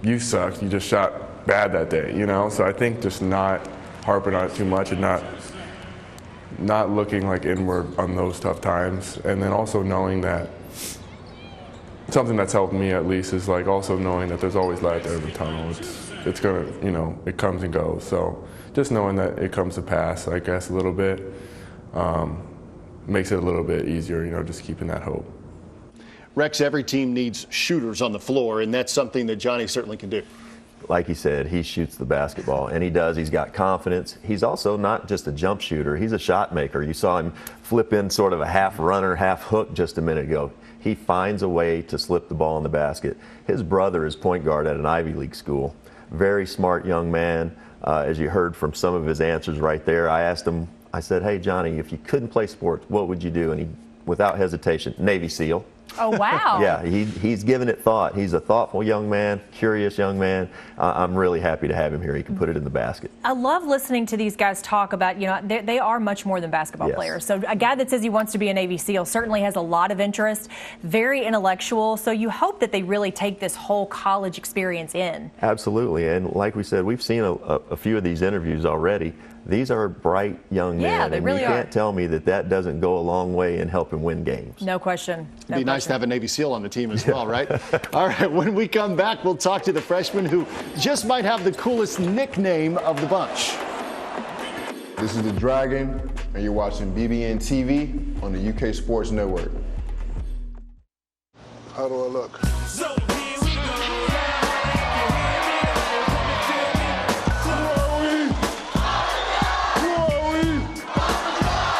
[SPEAKER 6] you sucked. You just shot bad that day. You know. So I think just not harping on it too much, and not looking like inward on those tough times, and then also knowing that something that's helped me at least is like also knowing that there's always light at the end of the tunnel. It's gonna, you know, it comes and goes. So just knowing that it comes to pass, I guess, a little bit makes it a little bit easier, you know, just keeping that hope.
[SPEAKER 3] Rex, every team needs shooters on the floor, and that's something that Johnny certainly can do.
[SPEAKER 5] Like he said, he shoots the basketball, and he does. He's got confidence. He's also not just a jump shooter. He's a shot maker. You saw him flip in sort of a half runner, half hook just a minute ago. He finds a way to slip the ball in the basket. His brother is point guard at an Ivy League school. Very smart young man. As you heard from some of his answers right there, I asked him, I said, hey, Johnny, if you couldn't play sports, what would you do? And he, without hesitation, Navy SEAL.
[SPEAKER 2] Oh, wow.
[SPEAKER 5] Yeah, he's given it thought. He's a thoughtful young man, curious young man. I'm really happy to have him here. He can put it in the basket.
[SPEAKER 2] I love listening to these guys talk about, you know, they are much more than basketball players. So a guy that says he wants to be a Navy SEAL certainly has a lot of interest, very intellectual. So you hope that they really take this whole college experience in.
[SPEAKER 5] Absolutely. And like we said, we've seen a few of these interviews already. These are bright young men,
[SPEAKER 2] Yeah, they
[SPEAKER 5] and
[SPEAKER 2] really
[SPEAKER 5] you can't tell me that that doesn't go a long way in helping win games.
[SPEAKER 2] No question.
[SPEAKER 3] It'd be nice to have a Navy SEAL on the team as well, right? All right, when we come back, we'll talk to the freshman who just might have the coolest nickname of the bunch.
[SPEAKER 20] This is the Dragon, and you're watching BBN TV on the UK Sports Network.
[SPEAKER 13] How do I look?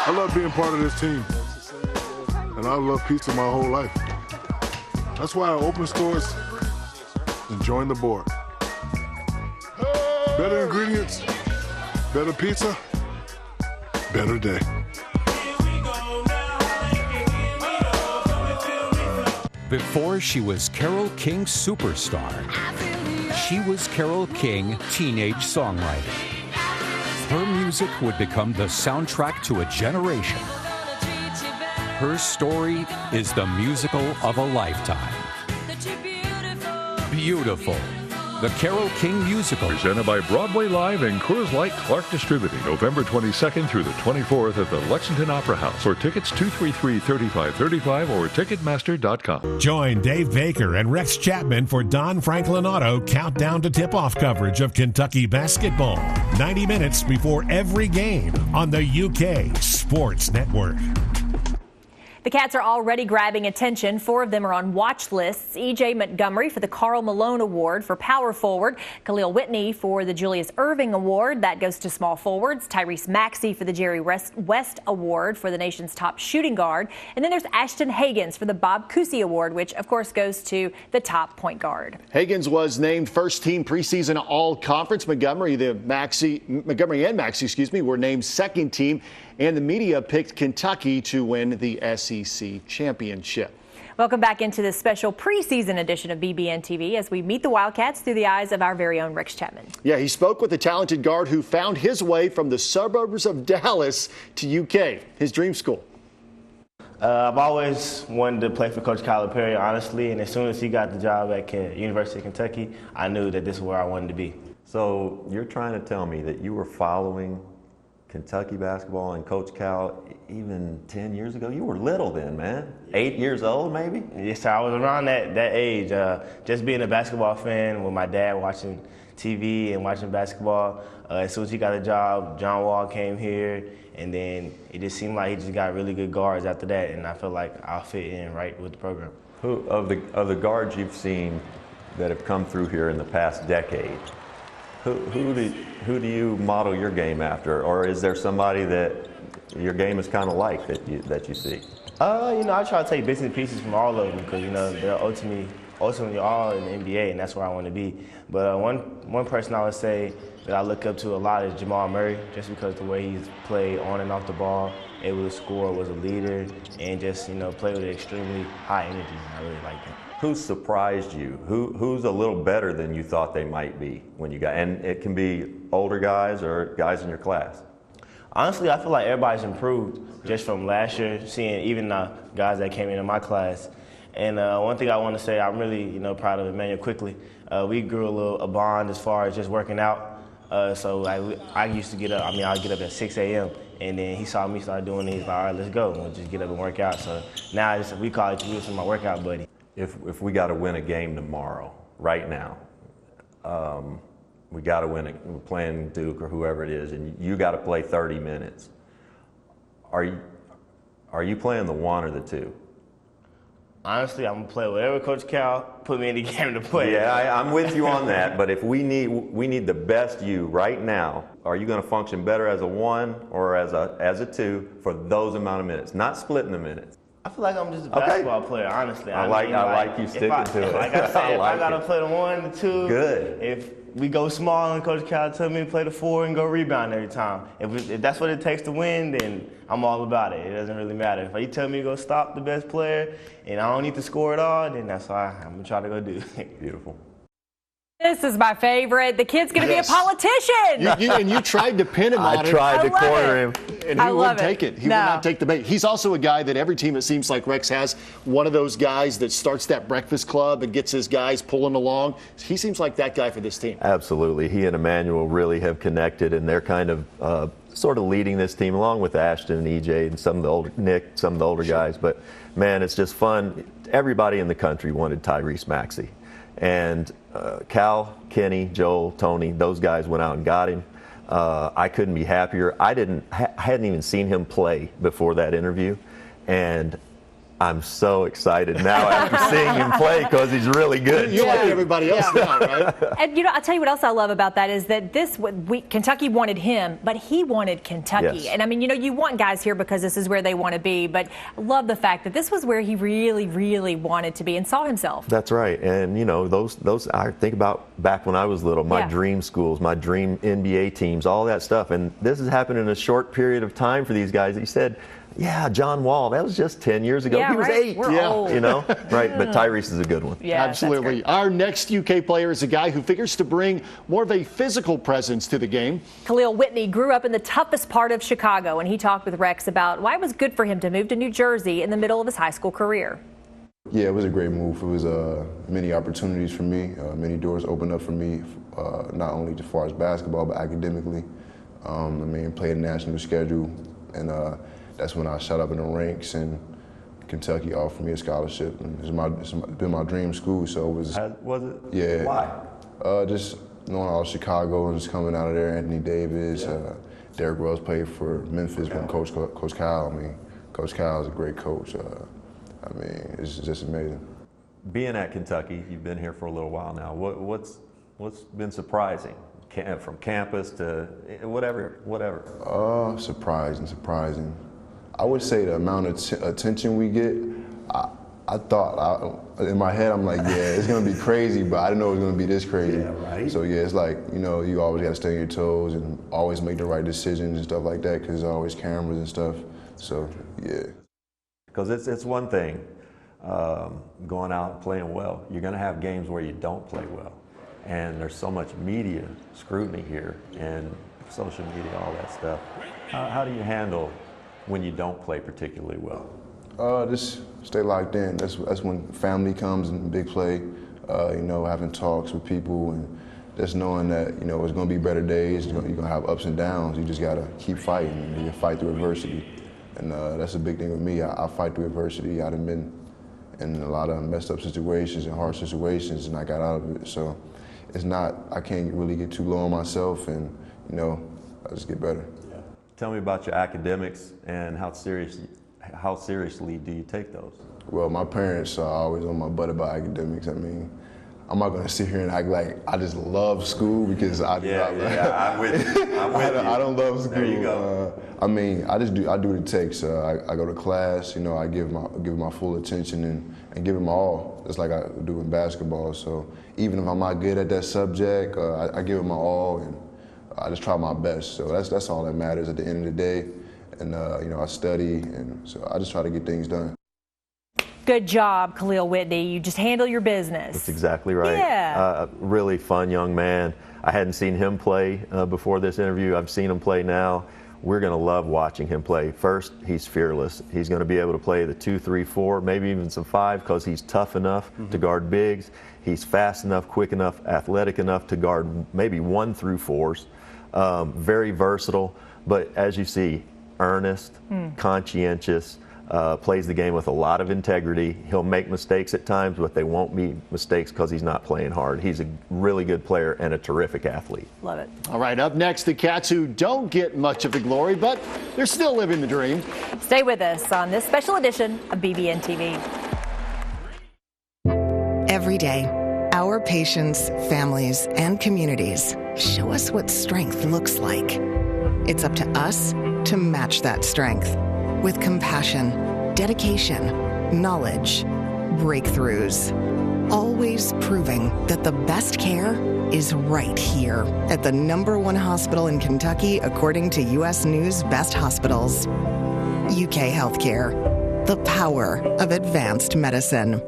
[SPEAKER 13] I love being part of this team, and I love pizza my whole life. That's why I open stores and join the board. Better ingredients, better pizza, better day.
[SPEAKER 21] Before she was Carole King's superstar, she was Carole King, teenage songwriter. Her music would become the soundtrack to a generation. Her story is the musical of a lifetime. Beautiful. The Carole King Musical.
[SPEAKER 22] Presented by Broadway Live and Coors Light Clark Distributing, November 22nd through the 24th at the Lexington Opera House. For tickets, 233-3535 or Ticketmaster.com.
[SPEAKER 8] Join Dave Baker and Rex Chapman for Don Franklin Auto Countdown to Tip-Off coverage of Kentucky basketball. 90 minutes before every game on the UK Sports Network.
[SPEAKER 2] The Cats are already grabbing attention. 4 of them are on watch lists. E.J. Montgomery for the Karl Malone Award for power forward. Khalil Whitney for the Julius Erving Award. That goes to small forwards. Tyrese Maxey for the Jerry West Award for the nation's top shooting guard. And then there's Ashton Higgins for the Bob Cousy Award, which, of course, goes to the top point guard.
[SPEAKER 3] Higgins was named first-team preseason all-conference. Montgomery and Maxey, were named second-team. And the media picked Kentucky to win the SEC championship.
[SPEAKER 2] Welcome back into this special preseason edition of BBN TV as we meet the Wildcats through the eyes of our very own Rex Chapman.
[SPEAKER 3] Yeah, he spoke with the talented guard who found his way from the suburbs of Dallas to UK, his dream school.
[SPEAKER 7] I've always wanted to play for Coach Calipari, honestly, and as soon as he got the job at University of Kentucky, I knew that this is where I wanted to be.
[SPEAKER 5] So you're trying to tell me that you were following Kentucky basketball and Coach Cal even 10 years ago? You were little then, man. 8 years old, maybe?
[SPEAKER 7] Yes, sir. I was around that age. Just being a basketball fan with my dad watching TV and watching basketball. As soon as he got a job, John Wall came here, and then it just seemed like he just got really good guards after that, and I felt like I'll fit in right with the program.
[SPEAKER 5] Who of the guards you've seen that have come through here in the past decade, who do you model your game after, or is there somebody that your game is kind of like that you see?
[SPEAKER 7] I try to take bits and pieces from all of them because, they're ultimately all in the NBA, and that's where I want to be. But one person I would say that I look up to a lot is Jamal Murray, just because the way he's played on and off the ball, able to score, was a leader, and just, play with extremely high energy. I really like that.
[SPEAKER 5] Who surprised you? Who's a little better than you thought they might be when you got? And it can be older guys or guys in your class.
[SPEAKER 7] Honestly, I feel like everybody's improved just from last year, seeing even the guys that came into my class. And one thing I want to say, I'm really proud of Emmanuel quickly. We grew a bond as far as just working out. So I used to get up. I'd get up at 6 a.m. and then he saw me start doing these. Like, all right, let's go. We'll just get up and work out. So now we call it my workout buddy.
[SPEAKER 5] If we got to win a game tomorrow, right now, we got to win it. We're playing Duke or whoever it is, and you got to play 30 minutes. Are you playing the 1 or the 2?
[SPEAKER 7] Honestly, I'm gonna play whatever Coach Cal put me in the game to play.
[SPEAKER 5] Yeah, I'm with you on that. But if we need the best you right now, are you going to function better as a 1 or as a 2 for those amount of minutes? Not splitting the minutes.
[SPEAKER 7] I feel like I'm just a basketball player, honestly.
[SPEAKER 5] I like you sticking to it.
[SPEAKER 7] Like I said, if I gotta play the 1, the 2.
[SPEAKER 5] Good.
[SPEAKER 7] If we go small and Coach Cal tell me to play the 4 and go rebound every time. If that's what it takes to win, then I'm all about it. It doesn't really matter. If he tell me to go stop the best player and I don't need to score at all, then that's what I'm gonna try to go do.
[SPEAKER 5] Beautiful.
[SPEAKER 2] This is my favorite. The kid's going to be a politician.
[SPEAKER 3] And you tried to pin him on it.
[SPEAKER 5] I tried to corner him.
[SPEAKER 3] And he wouldn't take it. He would not take the bait. He's also a guy that every team, it seems like Rex has, one of those guys that starts that breakfast club and gets his guys pulling along. He seems like that guy for this team.
[SPEAKER 5] Absolutely. He and Emmanuel really have connected, and they're kind of sort of leading this team along with Ashton and EJ and some of the older guys. But, man, it's just fun. Everybody in the country wanted Tyrese Maxey. And Cal, Kenny, Joel, Tony, those guys went out and got him. I couldn't be happier. I hadn't even seen him play before that interview, and I'm so excited now after seeing him play because he's really good.
[SPEAKER 3] You like everybody else now, right?
[SPEAKER 2] And I'll tell you what else I love about that is that Kentucky wanted him, but he wanted Kentucky.
[SPEAKER 5] Yes.
[SPEAKER 2] And you want guys here because this is where they want to be, but I love the fact that this was where he really, really wanted to be and saw himself.
[SPEAKER 5] That's right. And those I think about back when I was little, my dream schools, my dream NBA teams, all that stuff. And this has happened in a short period of time for these guys. He said, yeah, John Wall, that was just 10 years ago.
[SPEAKER 2] Yeah,
[SPEAKER 5] he was
[SPEAKER 2] right?
[SPEAKER 5] 8.
[SPEAKER 2] We're old.
[SPEAKER 5] Right? But Tyrese is a good one.
[SPEAKER 2] Yeah,
[SPEAKER 3] absolutely. Our next UK player is a guy who figures to bring more of a physical presence to the game.
[SPEAKER 2] Khalil Whitney grew up in the toughest part of Chicago, and he talked with Rex about why it was good for him to move to New Jersey in the middle of his high school career.
[SPEAKER 20] Yeah, it was a great move. It was many opportunities for me, many doors opened up for me, not only as far as basketball, but academically. Played a national schedule, and that's when I shot up in the ranks, and Kentucky offered me a scholarship. And it's been my dream school, so it was.
[SPEAKER 5] Was it?
[SPEAKER 20] Yeah.
[SPEAKER 5] Why?
[SPEAKER 20] Just knowing all Chicagoans coming out of there, Anthony Davis, Derrick Rose played for Memphis with Coach Cal. Coach Cal is a great coach. It's just amazing.
[SPEAKER 5] Being at Kentucky, you've been here for a little while now. What's been surprising? From campus to whatever. Surprising.
[SPEAKER 20] I would say the amount of attention we get, I thought, in my head, I'm like, yeah, it's going to be crazy, but I didn't know it was going to be this crazy.
[SPEAKER 5] Yeah, right.
[SPEAKER 20] So, yeah, it's like, you always got to stay on your toes and always make the right decisions and stuff like that because there's always cameras and stuff. So, yeah.
[SPEAKER 5] Because it's one thing, going out and playing well. You're going to have games where you don't play well. And there's so much media scrutiny here and social media, all that stuff. How do you handle when you don't play particularly well?
[SPEAKER 20] Just stay locked in. That's when family comes in big play. Having talks with people and just knowing that it's going to be better days. You're going to have ups and downs. You just got to keep fighting. You fight through adversity, and that's a big thing with me. I fight through adversity. I've been in a lot of messed up situations and hard situations, and I got out of it. So it's not. I can't really get too low on myself, and I just get better.
[SPEAKER 5] Yeah. Tell me about your academics and how seriously do you take those?
[SPEAKER 20] Well, my parents are always on my butt about academics. I'm not gonna sit here and act like I just love school because I do not.
[SPEAKER 5] I'm with you.
[SPEAKER 20] I don't love school.
[SPEAKER 5] There you go.
[SPEAKER 20] I mean, I do what it takes. I go to class, I give my full attention and give it my all, just like I do in basketball. So even if I'm not good at that subject, I give it my all, and I just try my best. So that's all that matters at the end of the day. And I study, and so I just try to get things done.
[SPEAKER 2] Good job, Khalil Whitney. You just handle your business.
[SPEAKER 5] That's exactly right.
[SPEAKER 2] Yeah.
[SPEAKER 5] Really fun young man. I hadn't seen him play before this interview. I've seen him play now. We're going to love watching him play. First, he's fearless. He's going to be able to play the 2, 3, 4, maybe even some 5 because he's tough enough to guard bigs. He's fast enough, quick enough, athletic enough to guard maybe 1 through 4s. Very versatile, but as you see, earnest, conscientious, plays the game with a lot of integrity. He'll make mistakes at times, but they won't be mistakes because he's not playing hard. He's a really good player and a terrific athlete.
[SPEAKER 2] Love it.
[SPEAKER 3] All right, up next, the Cats who don't get much of the glory, but they're still living the dream.
[SPEAKER 2] Stay with us on this special edition of BBN TV.
[SPEAKER 11] Every day, our patients, families, and communities show us what strength looks like. It's up to us to match that strength with compassion, dedication, knowledge, breakthroughs. Always proving that the best care is right here at the #1 hospital in Kentucky, according to U.S. News Best Hospitals. UK Healthcare, the power of advanced medicine.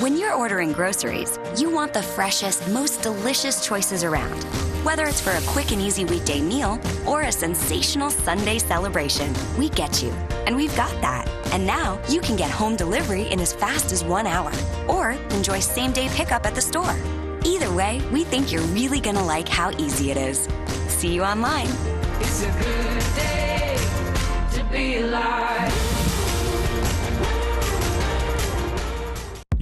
[SPEAKER 9] When you're ordering groceries, you want the freshest, most delicious choices around. Whether it's for a quick and easy weekday meal or a sensational Sunday celebration, we get you. And we've got that. And now you can get home delivery in as fast as 1 hour or enjoy same-day pickup at the store. Either way, we think you're really gonna like how easy it is. See you online.
[SPEAKER 10] It's a good day to be alive.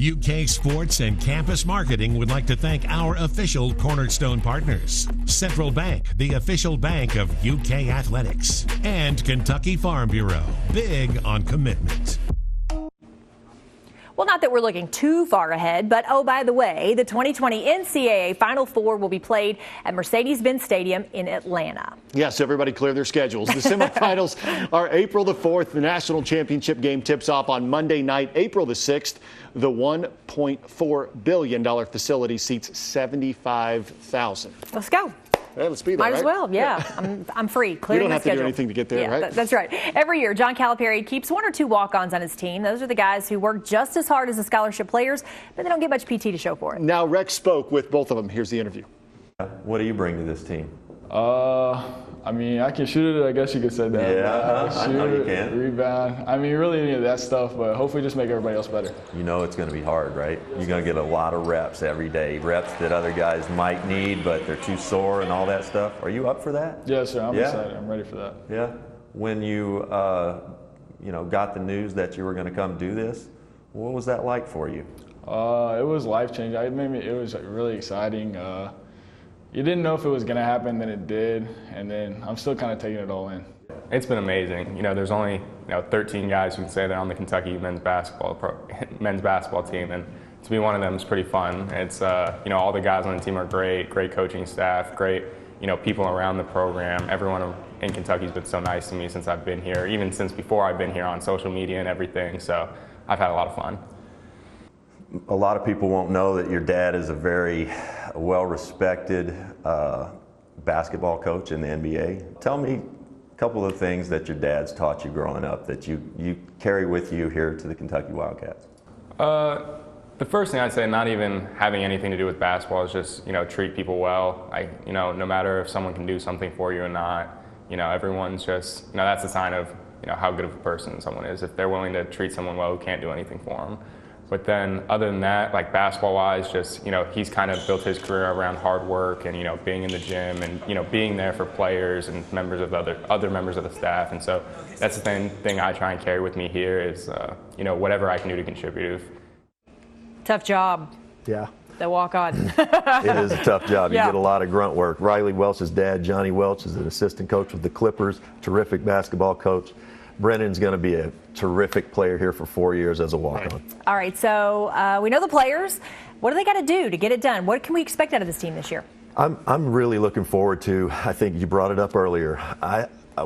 [SPEAKER 8] UK Sports and Campus Marketing would like to thank our official Cornerstone partners. Central Bank, the official bank of UK Athletics. And Kentucky Farm Bureau, big on commitment.
[SPEAKER 2] Well, not that we're looking too far ahead, but oh, by the way, the 2020 NCAA Final Four will be played at Mercedes-Benz Stadium in Atlanta.
[SPEAKER 3] Yes, everybody clear their schedules. The semifinals are April the 4th. The national championship game tips off on Monday night, April the 6th. The $1.4 billion facility seats 75,000.
[SPEAKER 2] Let's go.
[SPEAKER 3] Yeah, let's be there,
[SPEAKER 2] Might
[SPEAKER 3] right?
[SPEAKER 2] as well, yeah. I'm free. Clear
[SPEAKER 3] You don't
[SPEAKER 2] my
[SPEAKER 3] have
[SPEAKER 2] schedule.
[SPEAKER 3] to do anything to get there,
[SPEAKER 2] yeah,
[SPEAKER 3] right?
[SPEAKER 2] That's right. Every year, John Calipari keeps 1 or 2 walk-ons on his team. Those are the guys who work just as hard as the scholarship players, but they don't get much PT to show for it.
[SPEAKER 3] Now, Rex spoke with both of them. Here's the interview.
[SPEAKER 5] What do you bring to this team?
[SPEAKER 16] I mean, I can shoot it, I guess you could say that.
[SPEAKER 5] Yeah, I know you can.
[SPEAKER 16] Rebound. I mean, really any of that stuff, but hopefully just make everybody else better.
[SPEAKER 5] You know it's going to be hard, right? You're going to get a lot of reps every day, reps that other guys might need, but they're too sore and all that stuff. Are you up for that?
[SPEAKER 16] Yes, sir. I'm excited. I'm ready for that.
[SPEAKER 5] Yeah. When you, got the news that you were going to come do this, what was that like for you?
[SPEAKER 16] It was life-changing. It was really exciting. You didn't know if it was going to happen, then it did, and then I'm still kind of taking it all in.
[SPEAKER 1] It's been amazing. There's only 13 guys who can say they're on the Kentucky men's basketball team, and to be one of them is pretty fun. It's all the guys on the team are great coaching staff, great people around the program. Everyone in Kentucky's been so nice to me since I've been here, even since before I've been here on social media and everything. So I've had a lot of fun.
[SPEAKER 5] A lot of people won't know that your dad is a very well-respected basketball coach in the NBA. Tell me a couple of things that your dad's taught you growing up that you carry with you here to the Kentucky Wildcats.
[SPEAKER 1] The first thing I'd say, not even having anything to do with basketball, is just treat people well. No matter if someone can do something for you or not, everyone's just that's a sign of how good of a person someone is. If they're willing to treat someone well who can't do anything for them. But then other than that, like basketball-wise, just, he's kind of built his career around hard work and, being in the gym and, being there for players and members of other members of the staff. And so that's the thing I try and carry with me here is, whatever I can do to contribute.
[SPEAKER 2] Tough job.
[SPEAKER 5] Yeah.
[SPEAKER 2] The walk-on.
[SPEAKER 5] It is a tough job. You
[SPEAKER 2] Yeah.
[SPEAKER 5] get a lot of grunt work. Riley Welch's dad, Johnny Welch, is an assistant coach with the Clippers, terrific basketball coach. Brennan's going to be a terrific player here for 4 years as a walk-on.
[SPEAKER 2] All right, so we know the players. What do they got to do to get it done? What can we expect out of this team this year?
[SPEAKER 5] I'm really looking forward to, I think you brought it up earlier,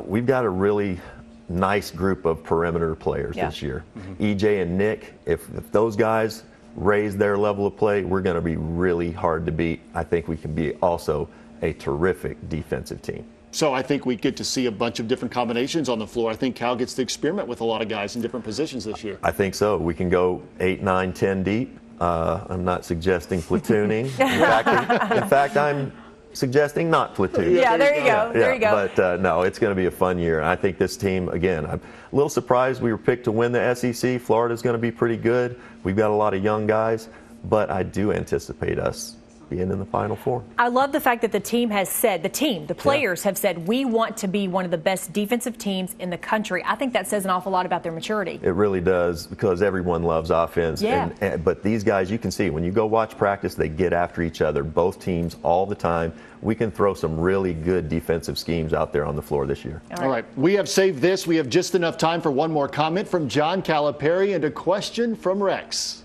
[SPEAKER 5] we've got a really nice group of perimeter players this year. EJ and Nick, if those guys raise their level of play, we're going to be really hard to beat. I think we can be also a terrific defensive team.
[SPEAKER 3] So I think we get to see a bunch of different combinations on the floor. I think Cal gets to experiment with a lot of guys in different positions this year.
[SPEAKER 5] I think so. We can go 8, 9, 10 deep. I'm not suggesting platooning. In fact, I'm suggesting not platooning.
[SPEAKER 2] Yeah, there you go. There you go.
[SPEAKER 5] But no, it's going to be a fun year. I think this team, again, I'm a little surprised we were picked to win the SEC. Florida's going to be pretty good. We've got a lot of young guys, but I do anticipate us being in the Final Four.
[SPEAKER 2] I love the fact that the team has said, the players have said, we want to be one of the best defensive teams in the country. I think that says an awful lot about their maturity.
[SPEAKER 5] It really does, because everyone loves offense.
[SPEAKER 2] Yeah.
[SPEAKER 5] But these guys, you can see, when you go watch practice, they get after each other, both teams, all the time. We can throw some really good defensive schemes out there on the floor this year.
[SPEAKER 3] All right. We have saved this. We have just enough time for one more comment from John Calipari and a question from Rex.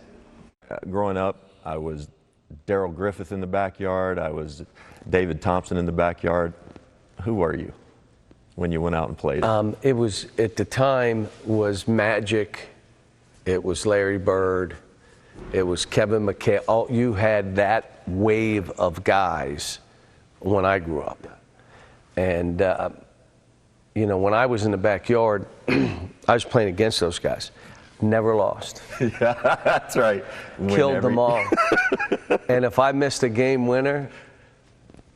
[SPEAKER 5] Growing up, I was Darryl Griffith in the backyard. I was David Thompson in the backyard. Who were you when you went out and played?
[SPEAKER 4] It was, at the time, was Magic. It was Larry Bird. It was Kevin McHale. You had that wave of guys when I grew up. And, you know, when I was in the backyard, I was playing against those guys. Never lost.
[SPEAKER 5] Yeah, that's right.
[SPEAKER 4] Killed them all. And if I missed a game winner,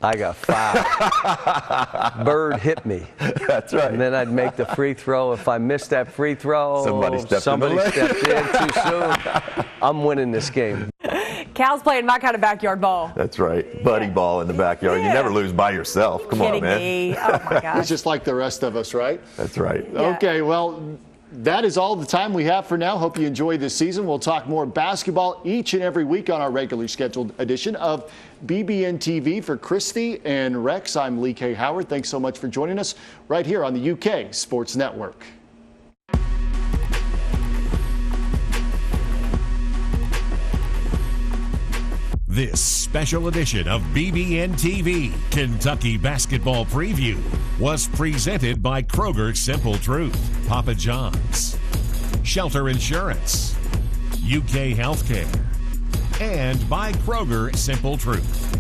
[SPEAKER 4] I got fouled. Bird hit me.
[SPEAKER 5] That's right.
[SPEAKER 4] And then I'd make the free throw. If I missed that free throw, somebody stepped in too soon. I'm winning this game.
[SPEAKER 2] Cal's playing my kind of backyard ball.
[SPEAKER 5] That's right. Buddy ball in the backyard. You never lose by yourself. Come on, man.
[SPEAKER 2] Me. Oh, my gosh.
[SPEAKER 3] It's just like the rest of us, right?
[SPEAKER 5] That's right.
[SPEAKER 3] Yeah. Okay, well, that is all the time we have for now. Hope you enjoyed this season. We'll talk more basketball each and every week on our regularly scheduled edition of BBN TV. For Christy and Rex, I'm Lee K. Howard. Thanks so much for joining us right here on the UK Sports Network.
[SPEAKER 8] This special edition of BBN TV Kentucky Basketball Preview was presented by Kroger Simple Truth, Papa John's, Shelter Insurance, UK Healthcare, and by Kroger Simple Truth.